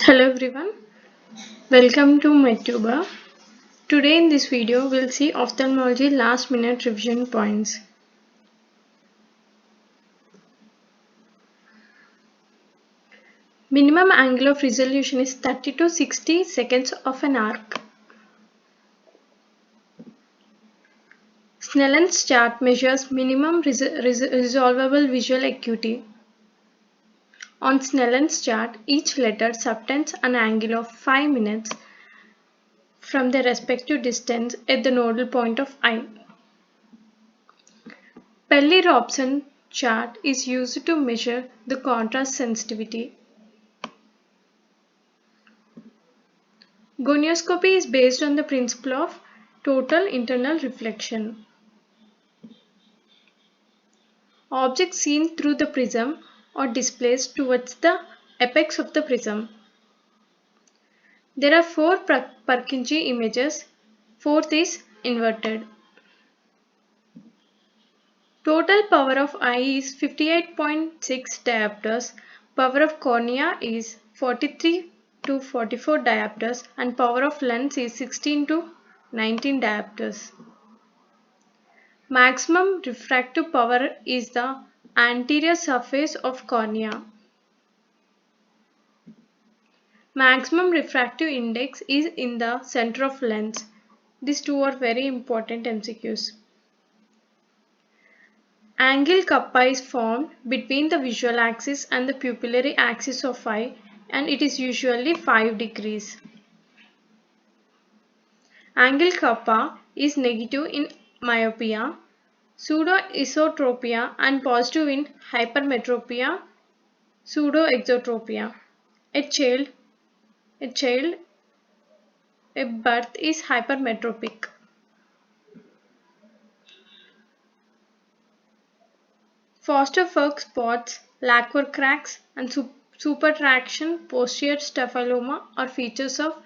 Hello everyone, welcome to MedTuber. Today in this video we'll see ophthalmology last minute revision points. Minimum angle of resolution is 30 to 60 seconds of an arc. Snellen's chart measures minimum resolvable visual acuity. On Snellen's chart, each letter subtends an angle of 5 minutes from their respective distance at the nodal point of eye. Pelly-Robson chart is used to measure the contrast sensitivity. Gonioscopy is based on the principle of total internal reflection. Objects seen through the prism are displaced towards the apex of the prism. There are 4 Purkinje images, fourth is inverted. Total power of eye is 58.6 diopters, power of cornea is 43 to 44 diopters and power of lens is 16 to 19 diopters. Maximum refractive power is the anterior surface of cornea. Maximum refractive index is in the center of lens. These two are very important MCQs. Angle kappa is formed between the visual axis and the pupillary axis of eye and it is usually 5 degrees. Angle kappa is negative in myopia, pseudo-esotropia and positive in hypermetropia, pseudo-exotropia. A child at birth is hypermetropic. Foster-Ferg spots, lacquer cracks and supertraction posterior staphyloma are features of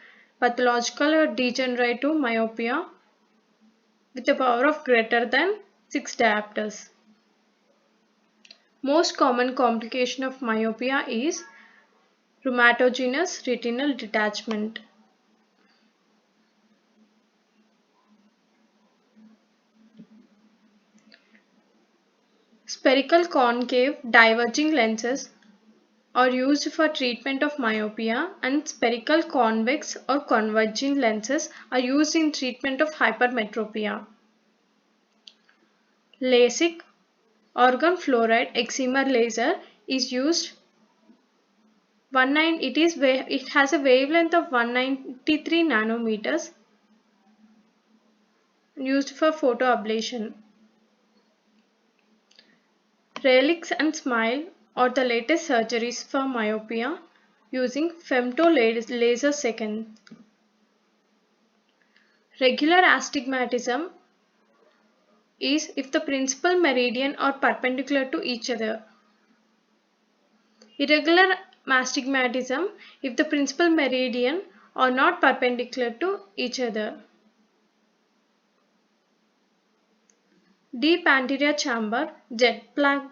pathological or degenerative myopia with a power of greater than 6 diopters. Most common complication of myopia is rheumatogenic retinal detachment. Spherical concave diverging lenses are used for treatment of myopia and spherical convex or converging lenses are used in treatment of hypermetropia. LASIK argon fluoride excimer laser is used. It has a wavelength of 193 nanometers used for photoablation. Relix and SMILE are the latest surgeries for myopia using femto laser second. Regular astigmatism is if the principal meridian are perpendicular to each other. Irregular astigmatism if the principal meridian are not perpendicular to each other. Deep anterior chamber, jet black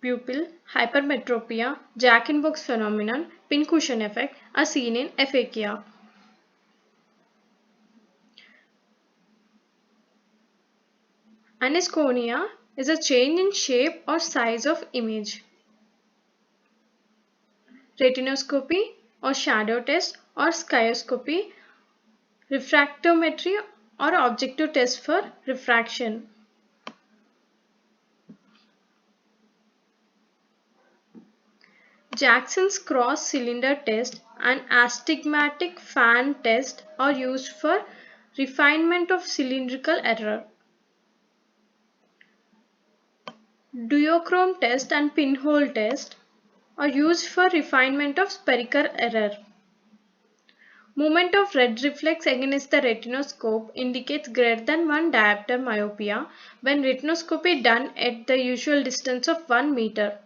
pupil, hypermetropia, Jack-in-box phenomenon, pincushion effect are seen in aphakia. Anisconia is a change in shape or size of image. Retinoscopy or shadow test or skioscopy, refractometry or objective test for refraction. Jackson's cross cylinder test and astigmatic fan test are used for refinement of cylindrical error. Duochrome test and pinhole test are used for refinement of spherical error. Movement of red reflex against the retinoscope indicates greater than 1 diopter myopia when retinoscopy done at the usual distance of 1 meter.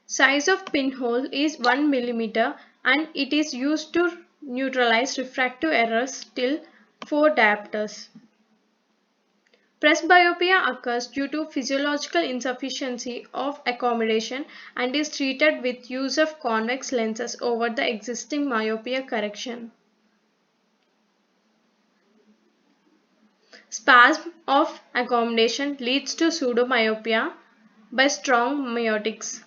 Size of pinhole is 1 mm and it is used to neutralize refractive errors till 4 diopters. Presbyopia occurs due to physiological insufficiency of accommodation and is treated with use of convex lenses over the existing myopia correction. Spasm of accommodation leads to pseudomyopia by strong miotics.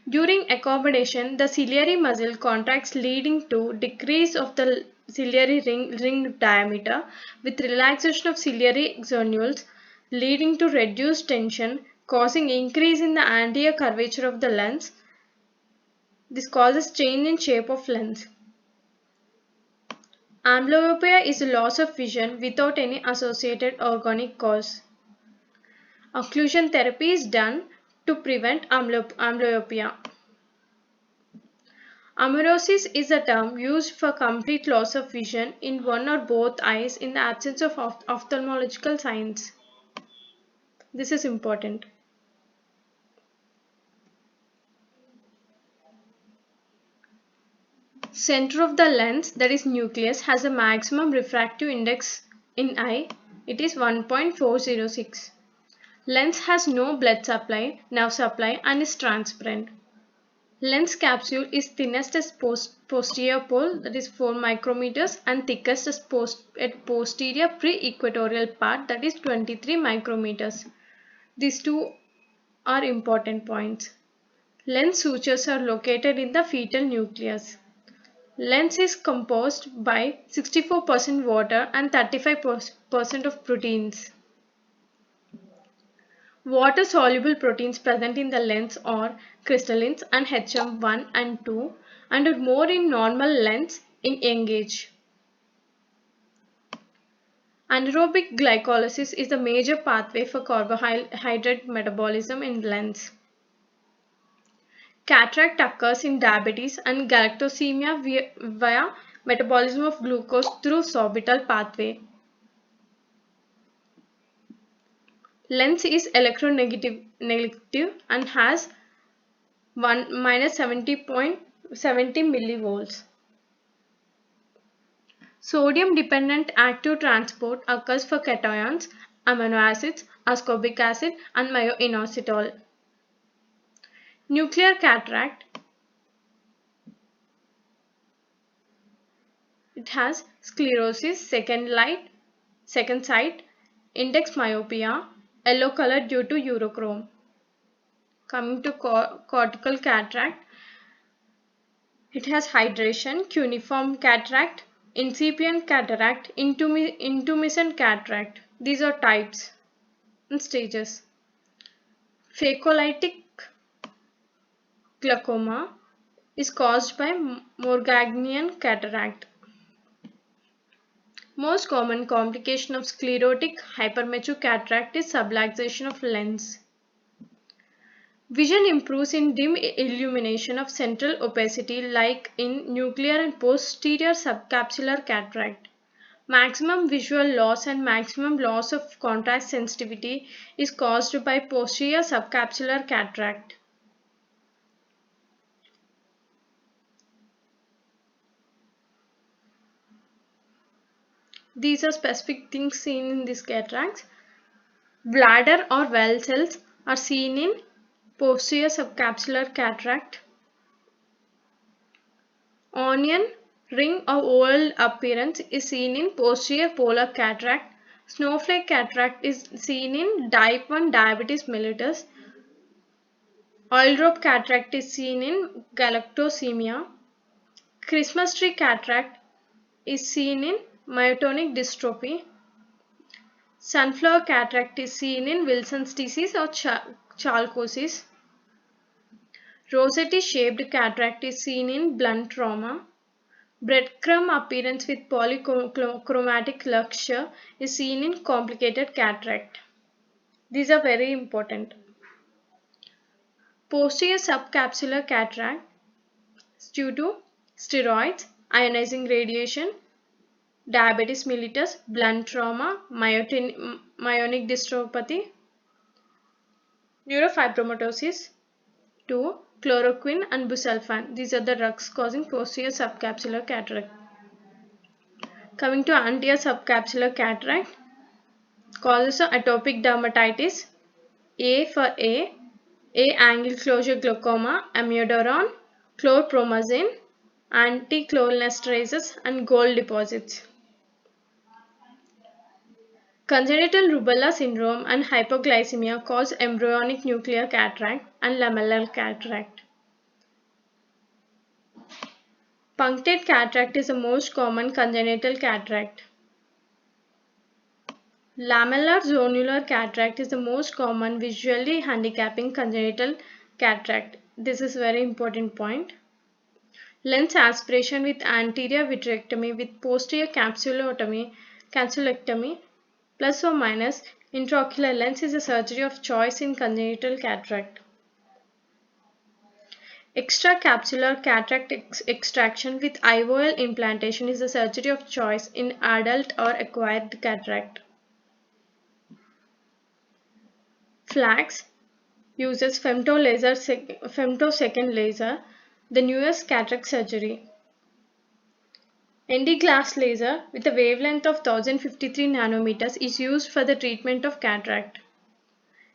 During accommodation, the ciliary muscle contracts leading to decrease of the ciliary ring diameter with relaxation of ciliary zonules leading to reduced tension causing increase in the anterior curvature of the lens. This causes change in shape of lens. Amblyopia is a loss of vision without any associated organic cause. Occlusion therapy is done to prevent amblyopia. Amaurosis is a term used for complete loss of vision in one or both eyes in the absence of ophthalmological signs. This is important. Center of the lens, that is nucleus, has a maximum refractive index in eye. It is 1.406. Lens has no blood supply, nerve supply and is transparent. Lens capsule is thinnest at posterior pole, that is 4 micrometers, and thickest at posterior pre-equatorial part, that is 23 micrometers. These two are important points. Lens sutures are located in the fetal nucleus. Lens is composed by 64% water and 35% of proteins. Water-soluble proteins present in the lens are crystallines and HM1 and 2 and are more in normal lens in young age. Anaerobic glycolysis is the major pathway for carbohydrate metabolism in lens. Cataract occurs in diabetes and galactosemia via metabolism of glucose through sorbitol pathway. Lens is electronegative and has minus 70.70 millivolts. Sodium dependent active transport occurs for cations, amino acids, ascorbic acid and myoinositol. Nuclear cataract. It has sclerosis, second sight, index myopia, yellow color due to urochrome. Coming to cortical cataract, it has hydration, cuneiform cataract, incipient cataract, intumescent cataract. These are types and stages. Phacolytic glaucoma is caused by Morgagnian cataract. Most common complication of sclerotic hypermature cataract is subluxation of lens. Vision improves in dim illumination of central opacity like in nuclear and posterior subcapsular cataract. Maximum visual loss and maximum loss of contrast sensitivity is caused by posterior subcapsular cataract. These are specific things seen in these cataracts. Bladder or well cells are seen in posterior subcapsular cataract. Onion ring or oval appearance is seen in posterior polar cataract. Snowflake cataract is seen in type 1 diabetes mellitus. Oil drop cataract is seen in galactosemia. Christmas tree cataract is seen in myotonic dystrophy. Sunflower cataract is seen in Wilson's disease or chalcosis. Rosette shaped cataract is seen in blunt trauma. Breadcrumb appearance with polychromatic luxure is seen in complicated cataract. These are very important. Posterior subcapsular cataract is due to steroids, ionizing radiation, diabetes mellitus, blunt trauma, myonic dystrophy, neurofibromatosis, 2. Chloroquine and busulfan. These are the drugs causing posterior subcapsular cataract. Coming to anterior subcapsular cataract. Causes of atopic dermatitis: A for A angle closure glaucoma, amiodarone, chlorpromazine, anticholinergics, and gold deposits. Congenital rubella syndrome and hypoglycemia cause embryonic nuclear cataract and lamellar cataract. Punctate cataract is the most common congenital cataract. Lamellar zonular cataract is the most common visually handicapping congenital cataract. This is a very important point. Lens aspiration with anterior vitrectomy with posterior capsulectomy plus or minus intraocular lens is a surgery of choice in congenital cataract. Extracapsular cataract extraction with IOL implantation is a surgery of choice in adult or acquired cataract. Flax uses femtosecond laser, the newest cataract surgery. ND glass laser with a wavelength of 1053 nanometers is used for the treatment of cataract.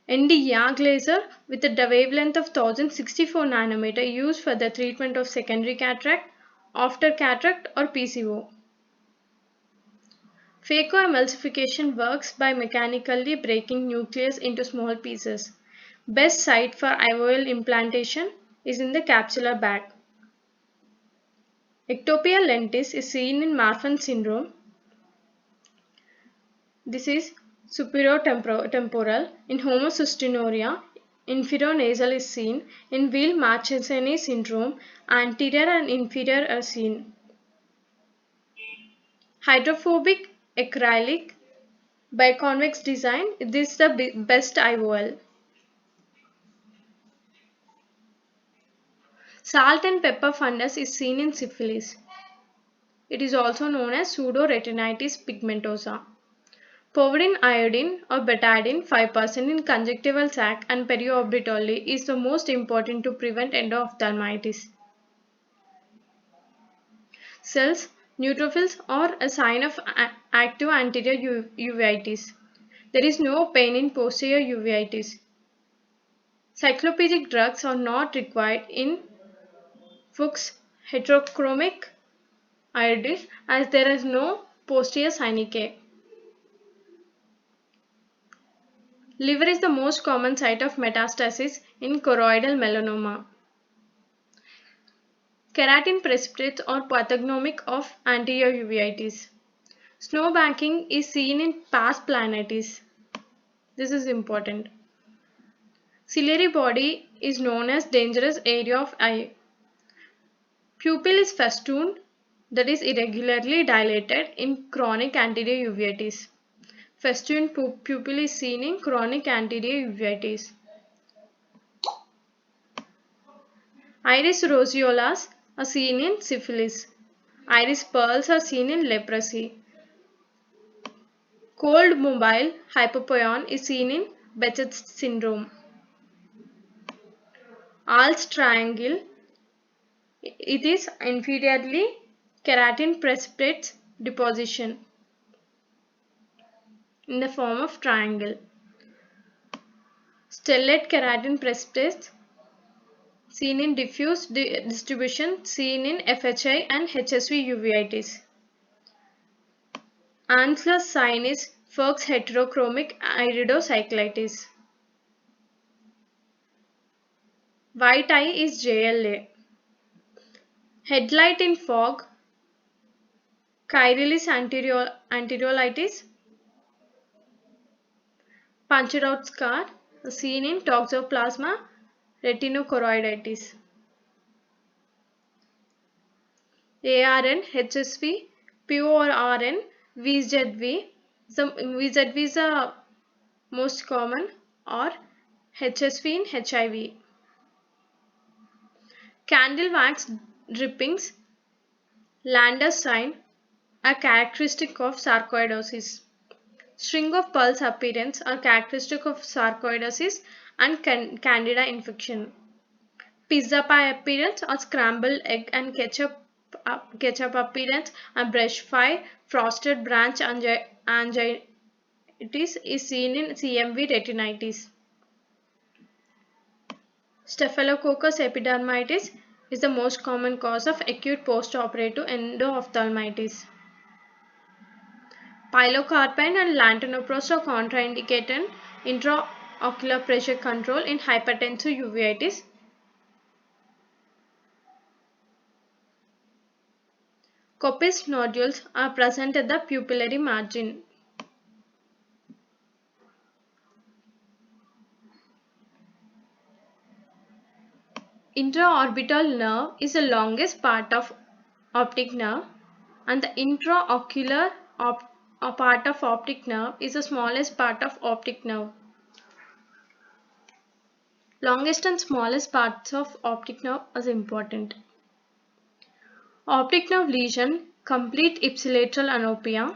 ND YAG laser with a wavelength of 1064 nanometer used for the treatment of secondary cataract, after cataract or PCO. Phacoemulsification works by mechanically breaking nucleus into small pieces. Best site for IOL implantation is in the capsular bag. Ectopia lentis is seen in Marfan syndrome. This is superiotemporal. In homocystinuria, inferonasal is seen. In Weil-Marchesani syndrome, anterior and inferior are seen. Hydrophobic acrylic biconvex design. This is the best IOL. Salt and pepper fundus is seen in syphilis. It is also known as pseudoretinitis pigmentosa. Povidone iodine or betadine 5% in conjunctival sac and periorbitally is the most important to prevent endophthalmitis. Cells, neutrophils are a sign of active anterior uveitis. There is no pain in posterior uveitis. Cyclopedic drugs are not required in Fuchs heterochromic iris as there is no posterior synechiae. Liver is the most common site of metastasis in choroidal melanoma. Keratin precipitates or pathognomic of anterior uveitis. Snowbanking is seen in pars planitis. This is important. Ciliary body is known as dangerous area of eye. Pupil is festooned, that is irregularly dilated in chronic anterior uveitis. Festooned pupil is seen in chronic anterior uveitis. Iris roseolas are seen in syphilis. Iris pearls are seen in leprosy. Cold mobile hypopion is seen in Behçet's syndrome. Als triangle, it is inferiorly keratin precipitates deposition in the form of triangle. Stellate keratin precipitates seen in diffuse distribution seen in FHI and HSV uveitis. Ansler's sign is Fuchs heterochromic iridocyclitis. White eye is JLA. Headlight in fog, Chilaris anteriolitis, punched out scar seen in toxoplasma retinochoroiditis. ARN, HSV, PORN, VZV. VZV is the most common, or HSV in HIV. Candle wax drippings, Lander's sign, are characteristic of sarcoidosis. String of pulse appearance are characteristic of sarcoidosis and candida infection. Pizza pie appearance or scrambled egg and ketchup appearance and brush fire, frosted branch angina is seen in CMV retinitis. Staphylococcus epidermidis is the most common cause of acute postoperative endophthalmitis. Pilocarpine and lantanopros are contraindicated in intraocular pressure control in hypertensive uveitis. Kopis nodules are present at the pupillary margin. Intraorbital nerve is the longest part of optic nerve, and the intraocular part of optic nerve is the smallest part of optic nerve. Longest and smallest parts of optic nerve is important. Optic nerve lesion, complete ipsilateral anopia,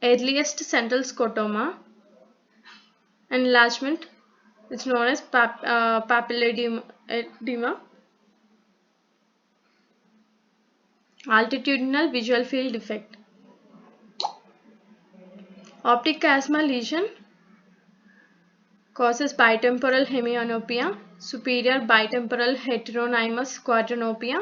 earliest central scotoma, enlargement is known as papilledema, altitudinal visual field defect. Optic chiasma lesion causes bitemporal hemianopia, superior bitemporal heteronymous quadranopia.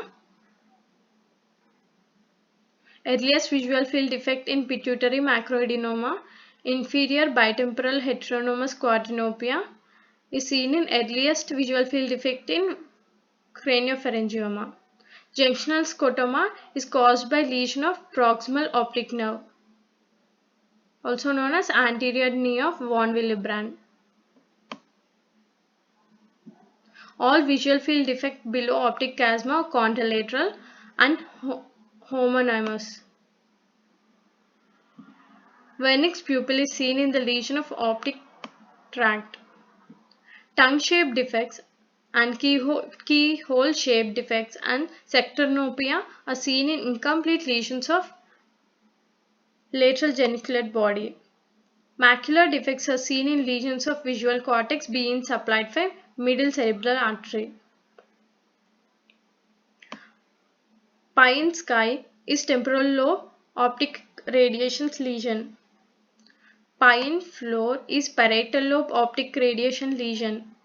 Earliest visual field defect in pituitary macroadenoma, inferior bitemporal heteronymous quadranopia is seen in earliest visual field defect in craniopharyngioma. Junctional scotoma is caused by lesion of proximal optic nerve, also known as anterior knee of von Willebrand. All visual field defect below optic chiasma are contralateral and homonymous. Vernix pupil is seen in the lesion of optic tract. Tongue-shaped defects and keyhole-shaped defects and sectornopia are seen in incomplete lesions of lateral geniculate body. Macular defects are seen in lesions of visual cortex being supplied by middle cerebral artery. Pie in sky is temporal lobe optic radiation lesion. Pie in floor is parietal lobe optic radiation lesion.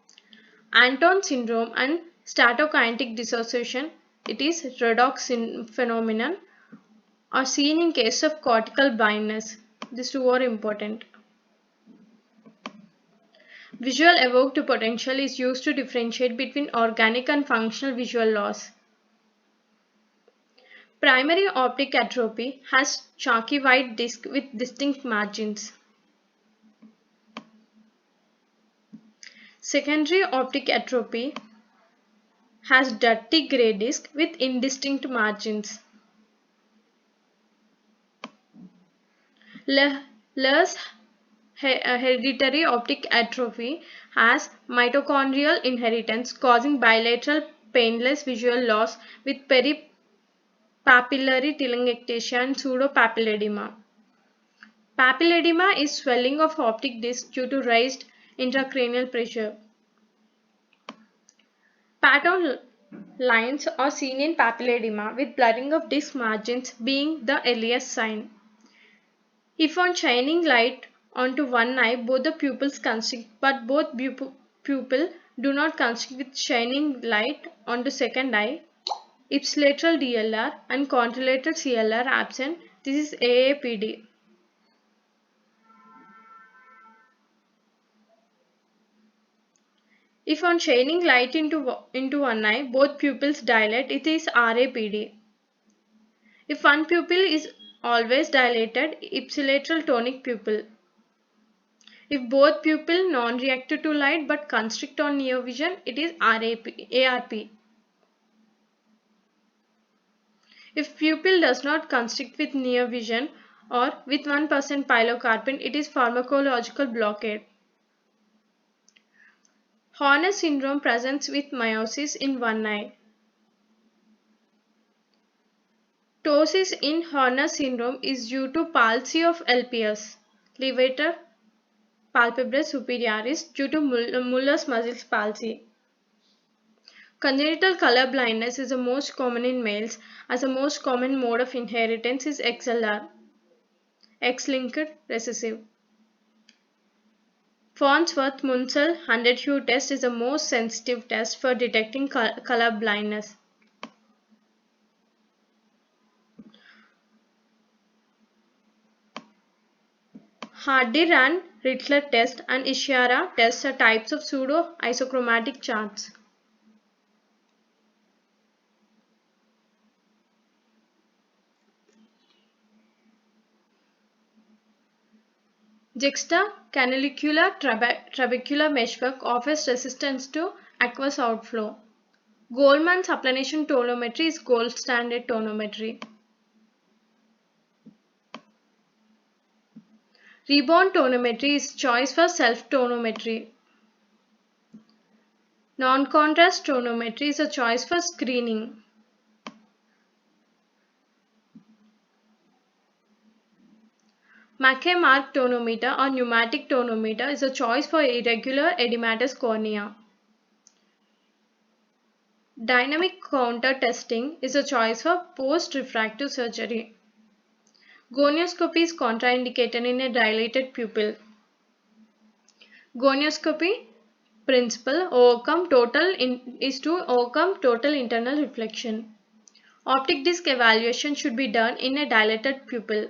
Anton syndrome and statokinetic dissociation, it is redox phenomenon, are seen in case of cortical blindness. These two are important. Visual evoked potential is used to differentiate between organic and functional visual loss. Primary optic atrophy has chalky white disc with distinct margins. Secondary optic atrophy has dirty grey disc with indistinct margins. Lehr's hereditary optic atrophy has mitochondrial inheritance causing bilateral painless visual loss with peripapillary telangiectasia and pseudopapilledema. Papilledema is swelling of optic disc due to raised intracranial pressure. Pattern lines are seen in papilledema with blurring of disc margins being the earliest sign. If on shining light onto one eye, both the pupils constrict, but both pupils do not constrict with shining light onto second eye, ipsilateral DLR and contralateral CLR absent, this is AAPD. If on shining light into one eye, both pupils dilate, it is RAPD. If one pupil is always dilated, ipsilateral tonic pupil. If both pupils non-reactive to light but constrict on near vision, it is ARP. If pupil does not constrict with near vision or with 1% pilocarpine, it is pharmacological blockade. Horner syndrome presents with miosis in one eye. Ptosis in Horner syndrome is due to palsy of LPS, levator palpebrae superioris, due to Muller's muscle palsy. Congenital color blindness is the most common in males, as the most common mode of inheritance is XLR, X-linked recessive. Farnsworth-Munsell 100-hue test is the most sensitive test for detecting color blindness. Hardy-Rand-Rittler test and Ishihara test are types of pseudo-isochromatic charts. Juxta-canalicular trabecular meshwork offers resistance to aqueous outflow. Goldmann supplanation tonometry is gold standard tonometry. Rebound tonometry is choice for self-tonometry. Non-contrast tonometry is a choice for screening. Mackay-Mark tonometer or pneumatic tonometer is a choice for irregular edematous cornea. Dynamic counter testing is a choice for post-refractive surgery. Gonioscopy is contraindicated in a dilated pupil. Gonioscopy principle is to overcome total internal reflection. Optic disc evaluation should be done in a dilated pupil.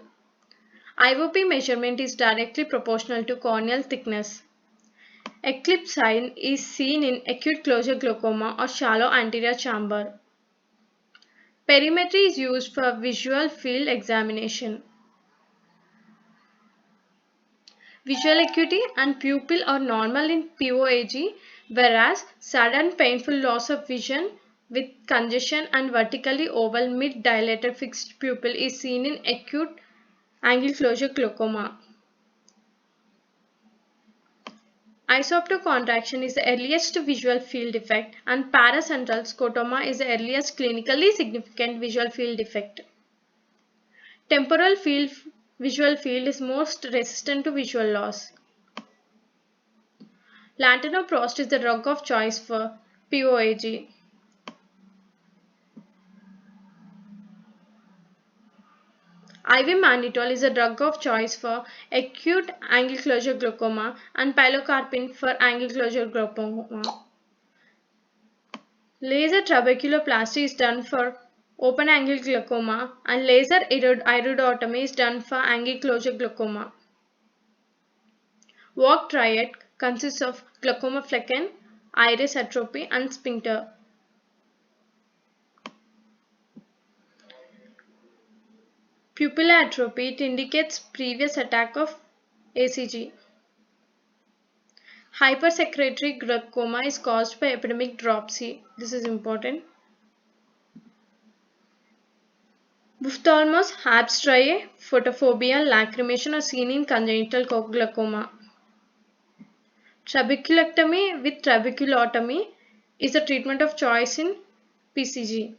IOP measurement is directly proportional to corneal thickness. Eclipse sign is seen in acute closure glaucoma or shallow anterior chamber. Perimetry is used for visual field examination. Visual acuity and pupil are normal in POAG, whereas sudden painful loss of vision with congestion and vertically oval mid-dilated fixed pupil is seen in acute angle closure glaucoma. Isopto contraction is the earliest visual field defect and paracentral scotoma is the earliest clinically significant visual field defect. Temporal visual field is most resistant to visual loss. Latanoprost is the drug of choice for POAG. IV mannitol is a drug of choice for acute angle closure glaucoma and pilocarpine for angle closure glaucoma. Laser trabeculoplasty is done for open angle glaucoma and laser iridotomy is done for angle closure glaucoma. Walk triad consists of glaucoma flecken, iris atrophy and sphincter. Pupillar atrophy, it indicates previous attack of ACG. Hypersecretory glaucoma is caused by epidemic dropsy. This is important. Ophthalmos herpes striae, photophobia, lacrimation are seen in congenital glaucoma. Trabeculectomy with trabeculotomy is the treatment of choice in PCG.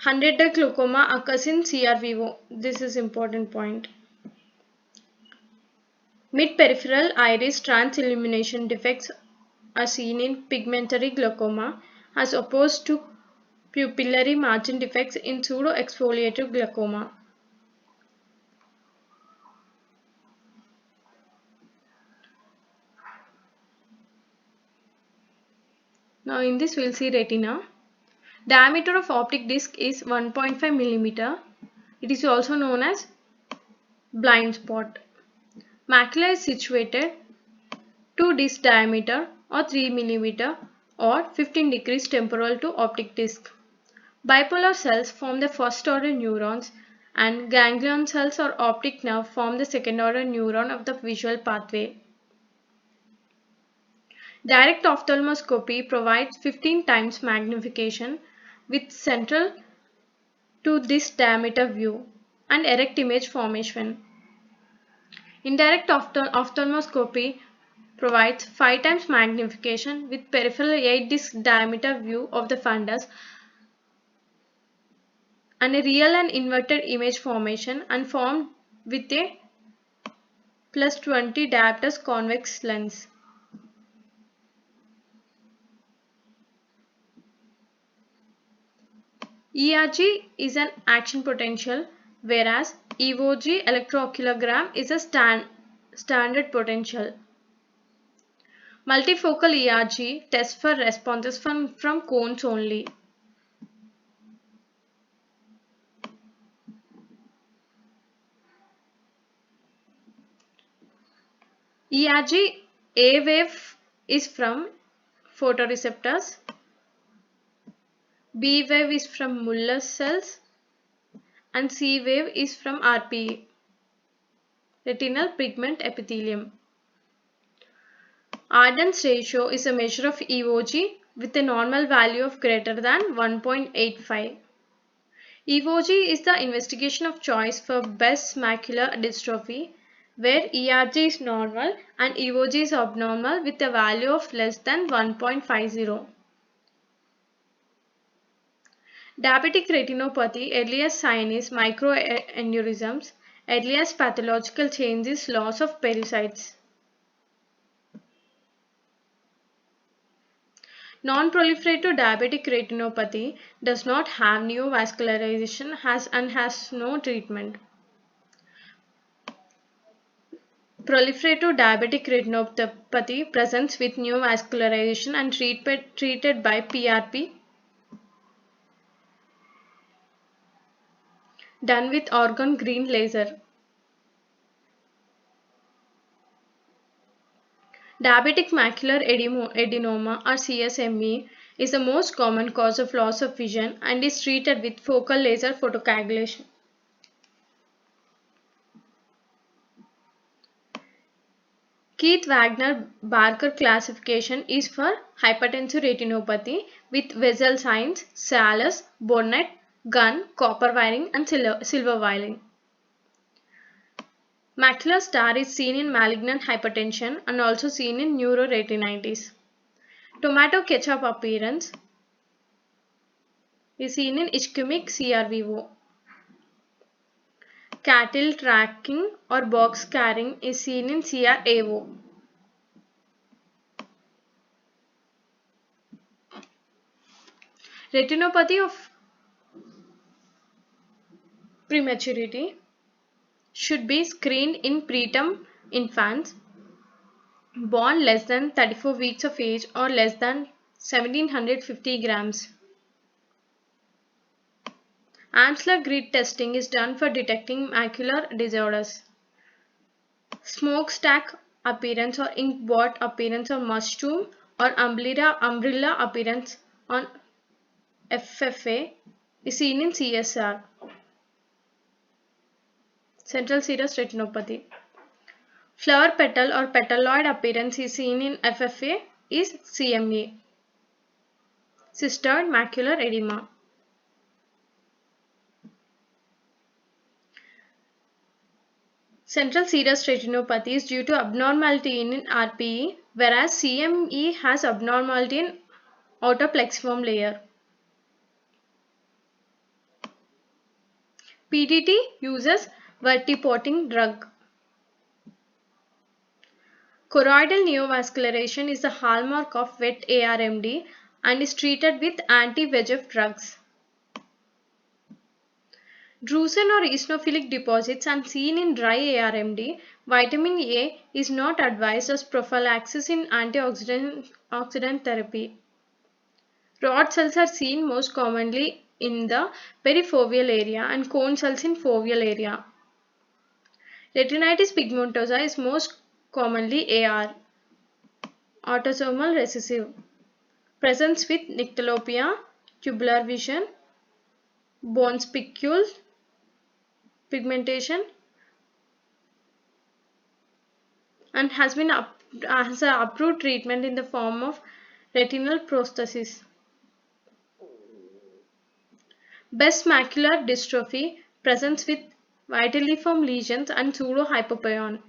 100-day glaucoma occurs in CRVO. This is important point. Mid-peripheral iris transillumination defects are seen in pigmentary glaucoma as opposed to pupillary margin defects in pseudo-exfoliative glaucoma. Now in this we will see retina. Diameter of optic disc is 1.5 mm. It is also known as blind spot. Macula is situated 2 disc diameter or 3 mm or 15 degrees temporal to optic disc. Bipolar cells form the first order neurons and ganglion cells or optic nerve form the second order neuron of the visual pathway. Direct ophthalmoscopy provides 15 times magnification with central to this diameter view and erect image formation. Indirect ophthalmoscopy provides 5 times magnification with peripheral 8 disc diameter view of the fundus and a real and inverted image formation and formed with a +20 diopters convex lens. ERG is an action potential, whereas EOG electrocardiogram is a standard potential. Multifocal ERG tests for responses from cones only. ERG A wave is from photoreceptors, B wave is from Muller cells, and C wave is from RPE, retinal pigment epithelium. Ardence ratio is a measure of EOG with a normal value of greater than 1.85. EOG is the investigation of choice for Best macular dystrophy, where ERG is normal and EOG is abnormal with a value of less than 1.50. Diabetic retinopathy, earliest sign is microaneurysms, earliest pathological change is loss of pericytes. Non-proliferative diabetic retinopathy does not have neovascularization and has no treatment. Proliferative diabetic retinopathy presents with neovascularization and treated by PRP done with argon green laser. Diabetic macular adenoma or CSME is the most common cause of loss of vision and is treated with focal laser photocoagulation. Keith Wagner Barker classification is for hypertensive retinopathy with vessel signs, Salus, bonnet, gun, copper wiring and silver wiring. Macular star is seen in malignant hypertension and also seen in neuroretinitis. Tomato ketchup appearance is seen in ischemic CRVO. Cattle tracking or box carrying is seen in CRAO. Retinopathy of prematurity should be screened in preterm infants born less than 34 weeks of age or less than 1750 grams. Amsler grid testing is done for detecting macular disorders. Smokestack appearance or ink blot appearance on mushroom or umbrella appearance on FFA is seen in CSR. Central serous retinopathy. Flower petal or petaloid appearance is seen in FFA is CMA. Cystoid macular edema. Central serous retinopathy is due to abnormality in RPE, whereas CME has abnormality in outer plexiform layer. PDT uses vertiportin drug. Choroidal neovascularization is the hallmark of wet ARMD and is treated with anti-VEGF drugs. Drusen or eosinophilic deposits are seen in dry ARMD. Vitamin A is not advised as prophylaxis in antioxidant therapy. Rod cells are seen most commonly in the perifoveal area and cone cells in foveal area. Retinitis pigmentosa is most commonly AR, autosomal recessive. Presence with nyctalopia, tubular vision, bone spicule, pigmentation, and has an approved treatment in the form of retinal prosthesis. Best macular dystrophy presents with vitelliform lesions and pseudohypopyon.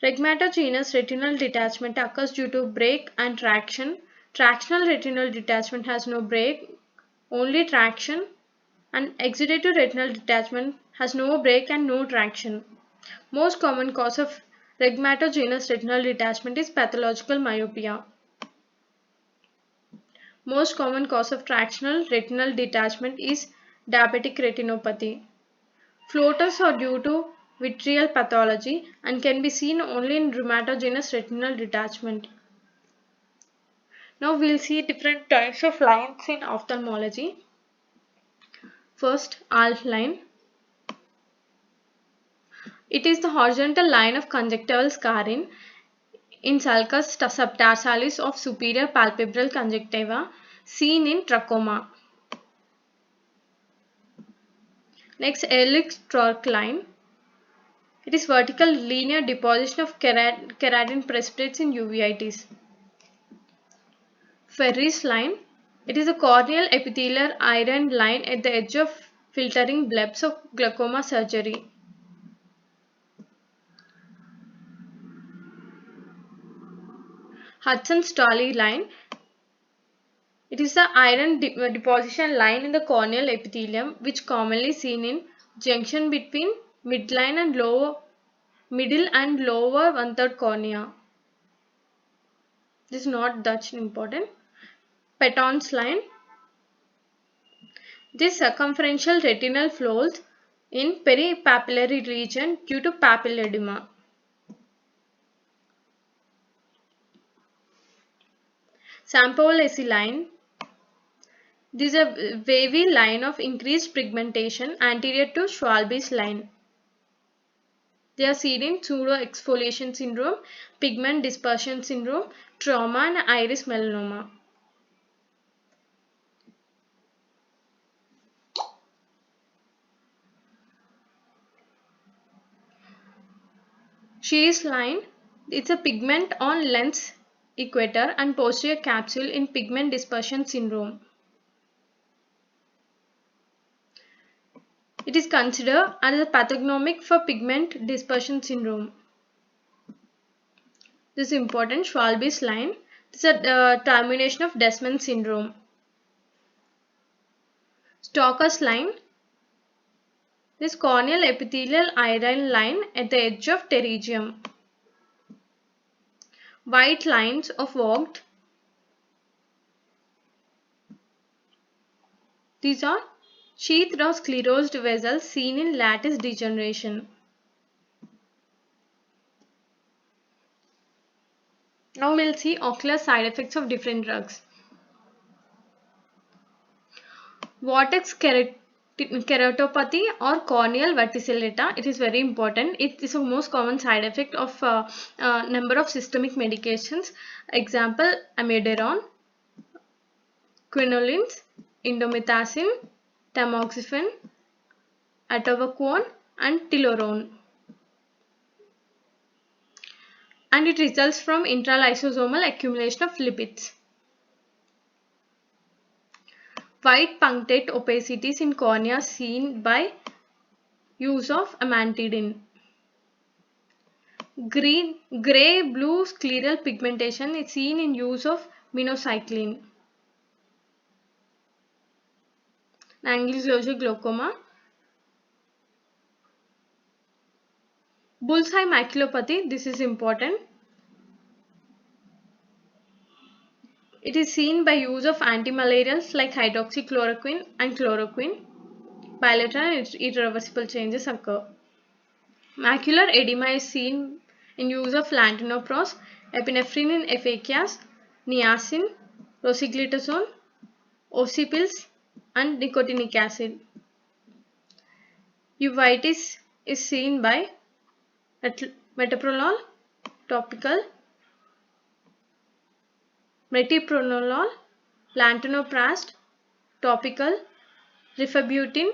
Rhegmatogenous retinal detachment occurs due to break and traction. Tractional retinal detachment has no break, only traction, and exudative retinal detachment has no break and no traction. Most common cause of rhegmatogenous retinal detachment is pathological myopia. Most common cause of tractional retinal detachment is diabetic retinopathy. Floaters are due to vitreal pathology and can be seen only in rheumatogenic retinal detachment. Now we'll see different types of lines in ophthalmology. First, alt line. It is the horizontal line of conjunctival scarring in sulcus subtarsalis of superior palpebral conjunctiva seen in trachoma. Next, Ehrlich-Trauck line. It is vertical linear deposition of keratin precipitates in uveitis. Ferris line. It is a corneal epithelial iron line at the edge of filtering blebs of glaucoma surgery. Hudson-Stoley line. It is the iron deposition line in the corneal epithelium which commonly seen in junction between middle and lower one-third cornea. This is not that important. Patton's line. This circumferential retinal flows in peripapillary region due to papilledema. Sampolesi line. This is a wavy line of increased pigmentation anterior to Schwalbe's line. They are seen in pseudoexfoliation syndrome, pigment dispersion syndrome, trauma and iris melanoma. Shear's line. It's a pigment on lens equator and posterior capsule in pigment dispersion syndrome. It is considered as a pathognomic for pigment dispersion syndrome. This is important. Schwalbe's line. This is a termination of Desmond syndrome. Stocker's line. This corneal epithelial iron line at the edge of pterygium. White lines of Vogt. These are sheathed or sclerosed vessels seen in lattice degeneration. Now we'll see ocular side effects of different drugs. Vortex keratopathy or corneal verticillata. It is very important. It is the most common side effect of number of systemic medications. Example, amiodarone, quinolines, indomethacin, tamoxifen, atovaquone and tellurone. And it results from intralysosomal accumulation of lipids. White punctate opacities in cornea seen by use of amantadine. Gray-blue scleral pigmentation is seen in use of minocycline. Ankylosing glaucoma. Bullseye maculopathy. This is important. It is seen by use of antimalarials like hydroxychloroquine and chloroquine. Bilateral and irreversible changes occur. Macular edema is seen in use of lantinopros, epinephrine in aphakias, niacin, rosiglitazone, oxipills and nicotinic acid. Uveitis is seen by metoprolol topical, metoprolol, lantinoprast topical, rifabutin,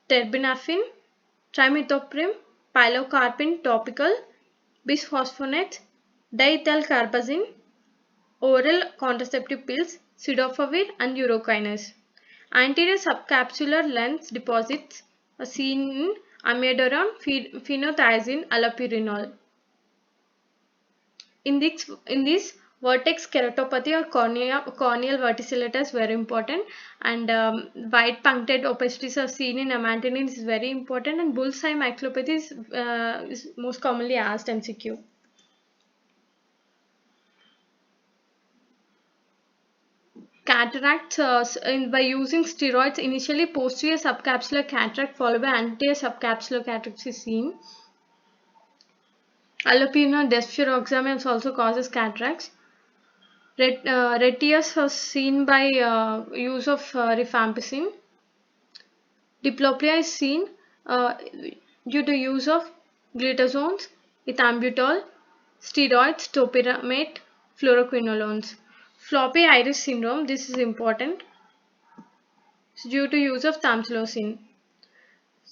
terbinafine, trimethoprim, pilocarpine topical, bisphosphonates, diethylcarbazine, oral contraceptive pills, cidofovir and urokinase. Anterior subcapsular lens deposits are seen in amiodarone, phenothiazine, allopurinol. In this vertex keratopathy or corneal verticillata is very important, and white punctate opacities are seen in amantadine is very important, and bullseye maculopathy is most commonly asked MCQ. cataracts by using steroids. Initially, posterior subcapsular cataract followed by anterior subcapsular cataract is seen. Allopurinol desfuroxamine also causes cataracts. Retias was seen by use of rifampicin. Diplopia is seen due to use of glitazones, ethambutol, steroids, topiramate, fluoroquinolones. Floppy iris syndrome, this is important, is due to use of tamsulosin.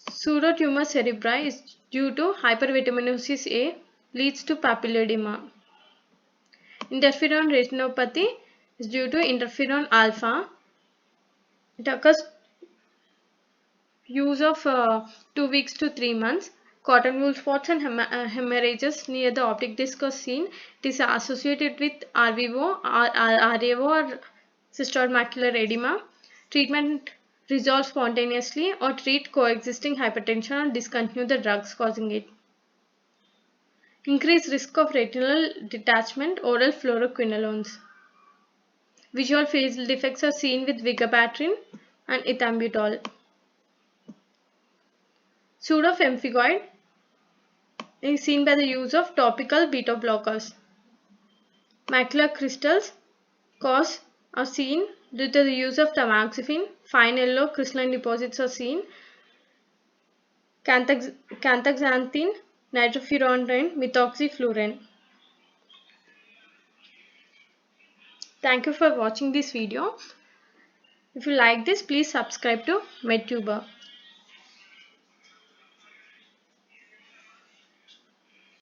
Pseudotumor cerebri is due to hypervitaminosis A, leads to papilledema. Interferon retinopathy is due to interferon alpha. It occurs use of 2 weeks to 3 months. Cotton wool spots and hemorrhages near the optic disc are seen. It is associated with RVO, RAO or cystoid macular edema. Treatment resolve spontaneously or treat coexisting hypertension or discontinue the drugs causing it. Increased risk of retinal detachment, oral fluoroquinolones. Visual field defects are seen with vigabatrin and ethambutol. Pseudophemphigoid is seen by the use of topical beta blockers. Macular crystals are seen due to the use of tamoxifen. Fine yellow crystalline deposits are seen. Canthaxanthin, nitrofurantoin, methoxyfluorine. Thank you for watching this video. If you like this, please subscribe to MedTuber.